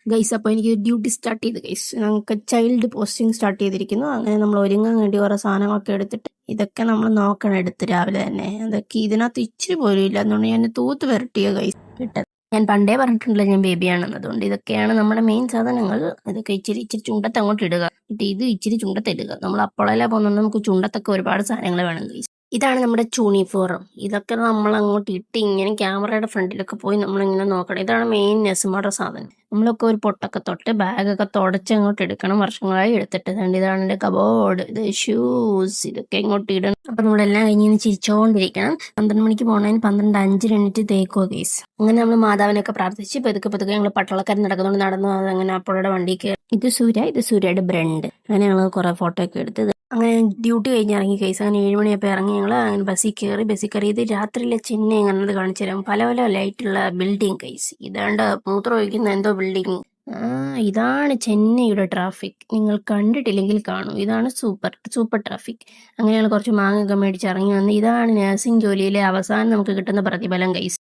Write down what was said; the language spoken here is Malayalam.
ഗൈസ്. അപ്പോൾ എനിക്ക് ഡ്യൂട്ടി സ്റ്റാർട്ട് ചെയ്ത് ഗൈസ്. ഞങ്ങൾക്ക് ചൈൽഡ് പോസ്റ്റിംഗ് സ്റ്റാർട്ട് ചെയ്തിരിക്കുന്നു. അങ്ങനെ നമ്മൾ ഒരുങ്ങാൻ വേണ്ടി ഓരോ സാധനങ്ങളൊക്കെ എടുത്തിട്ട് ഇതൊക്കെ നമ്മൾ നോക്കണം എടുത്ത് രാവിലെ തന്നെ. അതൊക്കെ ഇതിനകത്ത് ഇച്ചിരി പോലും ഇല്ല, അതുകൊണ്ട് ഞാൻ തൂത്ത് വരട്ടിയ ഗൈസ് കിട്ടത്. ഞാൻ പണ്ടേ പറഞ്ഞിട്ടുണ്ടല്ലോ ഞാൻ ബേബിയാണെന്ന്. അതുകൊണ്ട് ഇതൊക്കെയാണ് നമ്മുടെ മെയിൻ സാധനങ്ങൾ. ഇതൊക്കെ ഇച്ചിരി ഇച്ചിരി ചുണ്ടത്ത് അങ്ങോട്ട് ഇടുക. ഇത് ഇച്ചിരി ചുണ്ടത്തിടുക. നമ്മൾ അപ്പോഴല്ലേ പോകുന്നുണ്ട്, നമുക്ക് ചുണ്ടത്തൊക്കെ ഒരുപാട് സാധനങ്ങൾ വേണം ഗൈസ്. ഇതാണ് നമ്മുടെ ചൂണിഫോറം. ഇതൊക്കെ നമ്മൾ അങ്ങോട്ട് ഇട്ട് ഇങ്ങനെ ക്യാമറയുടെ ഫ്രണ്ടിലൊക്കെ പോയി നമ്മളിങ്ങനെ നോക്കണം. ഇതാണ് മെയിൻ നെസ്മയുടെ സാധനം. നമ്മളൊക്കെ ഒരു പൊട്ടൊക്കെ തൊട്ട് ബാഗൊക്കെ തുടച്ച് അങ്ങോട്ട് എടുക്കണം. വർഷങ്ങളായി എടുത്തിട്ട് ഇതാണ് എൻ്റെ കബോർഡ്, ഇത് ഷൂസ്, ഇതൊക്കെ ഇങ്ങോട്ട് ഇടണം. അപ്പം നമ്മളെല്ലാം കഴിഞ്ഞ് ചിരിച്ചോണ്ടിരിക്കണം. 12 മണിക്ക് പോകണതിന് 12:05 എണീറ്റ് തേക്കോ കേസ്. അങ്ങനെ നമ്മൾ മാതാവിനൊക്കെ പ്രാർത്ഥിച്ച് പതുക്കെ ഞങ്ങൾ പട്ടാളക്കാരൻ നടക്കുന്നുണ്ട്. നടന്നു അങ്ങനെ അപ്പോഴുടെ വണ്ടിക്ക് ഇത് സൂര്യയുടെ ബ്രണ്ട്. അങ്ങനെ ഞങ്ങൾ കുറെ ഫോട്ടോ ഒക്കെ എടുത്ത് അങ്ങനെ ഡ്യൂട്ടി കഴിഞ്ഞ് ഇറങ്ങി കേസ്. അങ്ങനെ 7 മണിയപ്പോൾ ഇറങ്ങി ഞങ്ങൾ അങ്ങനെ ബസ്സിൽ കയറി. ഇത് രാത്രിയിലെ ചെന്നൈ എങ്ങനെ കാണിച്ചു തരാം. പല പല ലൈറ്റുള്ള ബിൽഡിംഗ് കേസ്. ഇതാണ്ട് മൂത്രം ഒഴിക്കുന്ന എന്തോ ബിൽഡിംഗ്. ഇതാണ് ചെന്നൈയുടെ ട്രാഫിക്. നിങ്ങൾ കണ്ടിട്ടില്ലെങ്കിൽ കാണൂ. ഇതാണ് സൂപ്പർ ട്രാഫിക്. അങ്ങനെ ഞങ്ങൾ കുറച്ച് മാങ്ങയൊക്കെ മേടിച്ച് ഇറങ്ങി വന്ന് ഇതാണ് നഴ്സിംഗ് ജോലിയിലെ അവസാനം നമുക്ക് കിട്ടുന്ന പ്രതിഫലം കേസ്.